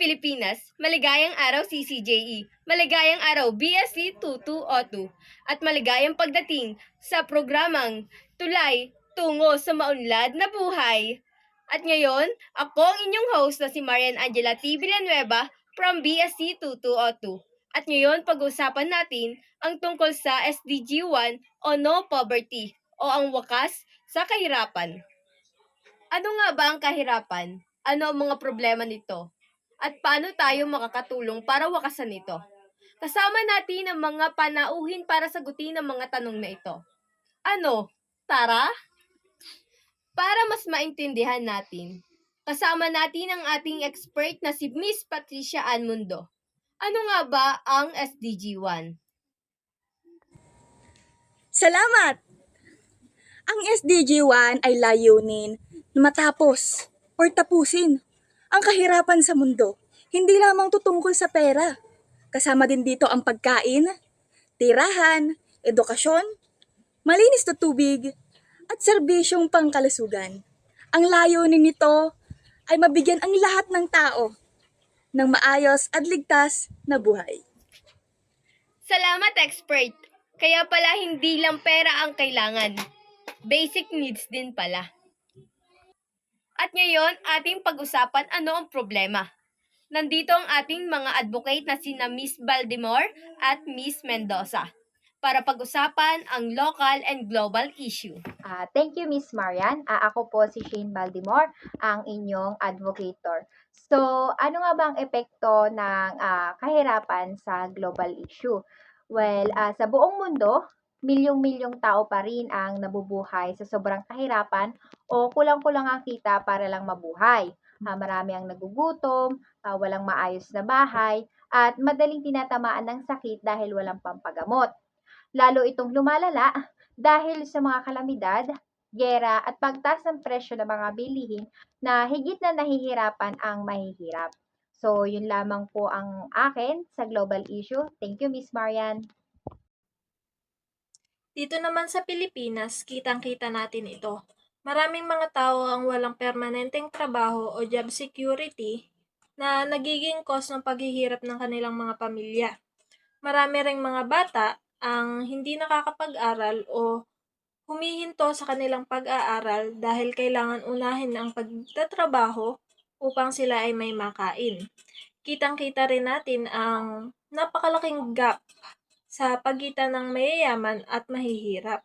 Pilipinas, maligayang araw CCJE, maligayang araw BSC 2202, at maligayang pagdating sa programang Tulay Tungo sa Maunlad na Buhay. At ngayon, ako ang inyong host na si Marian Angela T. Villanueva from BSC 2202. At ngayon, pag-uusapan natin ang tungkol sa SDG 1 o No Poverty o ang wakas sa kahirapan. Ano nga ba ang kahirapan? Ano ang mga problema nito? At paano tayo makakatulong para wakasan ito? Kasama natin ang mga panauhin para sagutin ang mga tanong na ito. Ano? Tara? Para mas maintindihan natin, kasama natin ang ating expert na si Miss Patricia Anmundo. Ano nga ba ang SDG 1? Salamat! Ang SDG 1 ay layunin na matapos or tapusin ang kahirapan sa mundo. Hindi lamang tutungkol sa pera. Kasama din dito ang pagkain, tirahan, edukasyon, malinis na tubig, at serbisyong pangkalusugan. Ang layunin nito ay mabigyan ang lahat ng tao ng maayos at ligtas na buhay. Salamat, expert! Kaya pala hindi lang pera ang kailangan. Basic needs din pala. At ngayon, ating pag-usapan ano ang problema. Nandito ang ating mga advocate na sina Miss Baldemore at Miss Mendoza para pag-usapan ang local and global issue. Thank you, Miss Marian. Ako po si Shane Baldemore, ang inyong advocator. So, ano nga ba ang epekto ng kahirapan sa global issue? Well, sa buong mundo, milyong-milyong tao pa rin ang nabubuhay sa sobrang kahirapan o kulang-kulang ang kita para lang mabuhay. Marami ang nagugutom, walang maayos na bahay, at madaling tinatamaan ng sakit dahil walang pampagamot. Lalo itong lumalala dahil sa mga kalamidad, giyera at pagtaas ng presyo ng mga bilihin na higit na nahihirapan ang mahihirap. So, yun lamang po ang akin sa global issue. Thank you, Miss Marian. Dito naman sa Pilipinas, kitang-kita natin ito. Maraming mga tao ang walang permanenteng trabaho o job security na nagiging cause ng paghihirap ng kanilang mga pamilya. Marami ring mga bata ang hindi nakakapag-aral o humihinto sa kanilang pag-aaral dahil kailangan unahin ang pagtatrabaho upang sila ay may makain. Kitang-kita rin natin ang napakalaking gap sa pagitan ng mayayaman at mahihirap.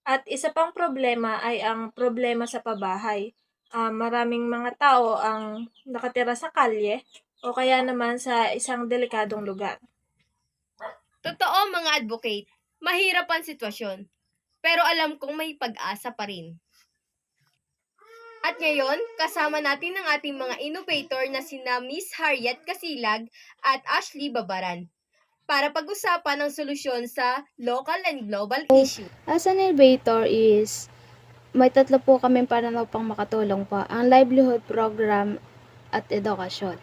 At isa pang problema ay ang problema sa pabahay. Maraming mga tao ang nakatira sa kalye o kaya naman sa isang delikadong lugar. Totoo mga advocate, mahirap ang sitwasyon, pero alam kong may pag-asa pa rin. At ngayon, kasama natin ang ating mga innovator na sina Miss Harriet Casilag at Ashley Babaran para pag-usapan ang solusyon sa local and global issue. As an innovator is, may tatlo po kami pananaw pang makatulong po. Ang livelihood program at edukasyon.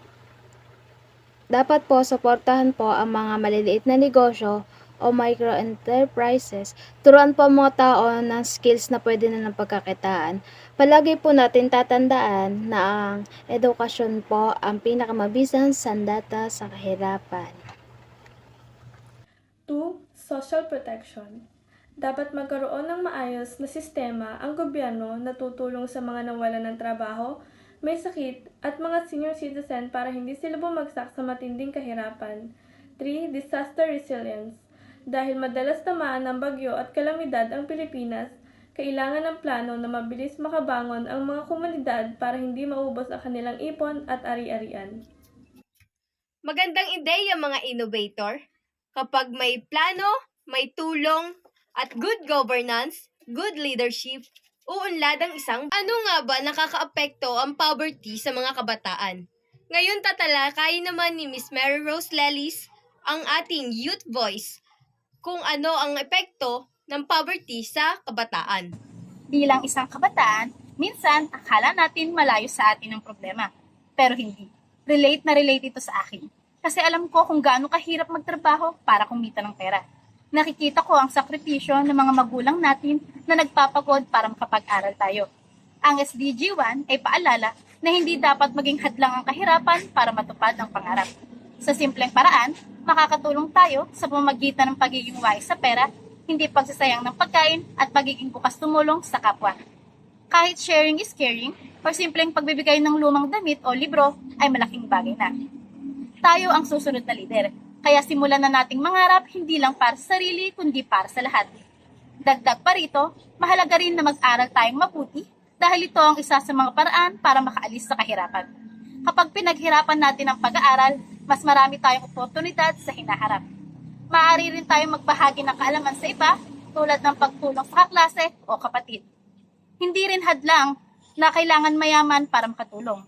Dapat po, suportahan po ang mga maliliit na negosyo o micro-enterprises. Turuan po ang mga tao ng skills na pwede na ng pagkakitaan. Palagi po natin tatandaan na ang edukasyon po ang pinakamabisang sandata sa kahirapan. 2. Social protection. Dapat magkaroon ng maayos na sistema ang gobyerno na tutulong sa mga nawalan ng trabaho, may sakit, at mga senior citizen para hindi sila bumagsak sa matinding kahirapan. 3. Disaster resilience. Dahil madalas tamaan ng bagyo at kalamidad ang Pilipinas, kailangan ng plano na mabilis makabangon ang mga komunidad para hindi maubos ang kanilang ipon at ari-arian. Magandang ideya mga innovator. Kapag may plano, may tulong, at good governance, good leadership, uunlad ang isang ano nga ba nakakaapekto ang poverty sa mga kabataan. Ngayon tatalakayin naman ni Miss Mary Rose Lelis, ang ating youth voice, kung ano ang epekto ng poverty sa kabataan. Bilang isang kabataan, minsan akala natin malayo sa atin ang problema. Pero hindi. Relate na relate ito sa akin. Kasi alam ko kung gaano kahirap magtrabaho para kumita ng pera. Nakikita ko ang sakripisyo ng mga magulang natin na nagpapagod para makapag-aral tayo. Ang SDG 1 ay paalala na hindi dapat maging hadlang ang kahirapan para matupad ang pangarap. Sa simpleng paraan, makakatulong tayo sa pamamagitan ng pagiging wais sa pera, hindi pagsasayang ng pagkain at pagiging bukas tumulong sa kapwa. Kahit sharing is caring, or simpleng pagbibigay ng lumang damit o libro ay malaking bagay na. Tayo ang susunod na lider, kaya simulan na nating mangarap hindi lang para sa sarili kundi para sa lahat. Dagdag pa rito, mahalaga rin na mag-aral tayong mabuti dahil ito ang isa sa mga paraan para makaalis sa kahirapan. Kapag pinaghirapan natin ang pag-aaral, mas marami tayong oportunidad sa hinaharap. Maaari rin tayong magbahagi ng kaalaman sa iba tulad ng pagtulong sa kaklase o kapatid. Hindi rin hadlang na kailangan mayaman para makatulong.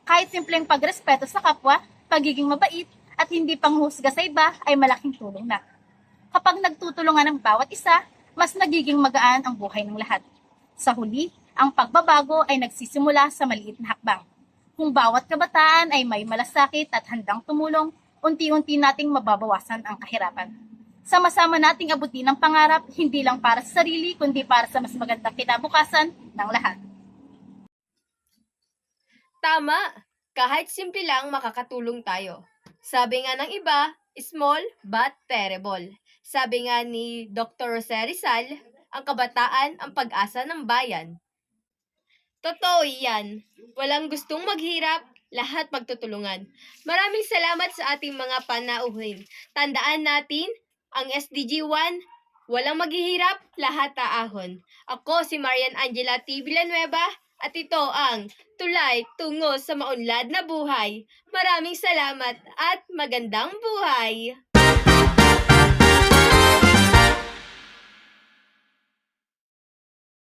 Kahit simpleng pagrespeto sa kapwa, pagiging mabait, at hindi panghusga sa iba ay malaking tulong na. Kapag nagtutulungan ng bawat isa, mas nagiging magaan ang buhay ng lahat. Sa huli, ang pagbabago ay nagsisimula sa maliit na hakbang. Kung bawat kabataan ay may malasakit at handang tumulong, unti-unti nating mababawasan ang kahirapan. Sama-sama nating abutin ang pangarap, hindi lang para sa sarili, kundi para sa mas magandang kinabukasan ng lahat. Tama! Kahit simple lang makakatulong tayo. Sabi nga ng iba, small but terrible. Sabi nga ni Dr. Jose Rizal, ang kabataan ang pag-asa ng bayan. Totoo yan. Walang gustong maghirap, lahat magtutulungan. Maraming salamat sa ating mga panauhin. Tandaan natin, ang SDG 1, walang maghihirap, lahat aahon. Ako si Marian Angela T. Villanueva at ito ang Tulay Tungo sa Maunlad na Buhay. Maraming salamat at magandang buhay!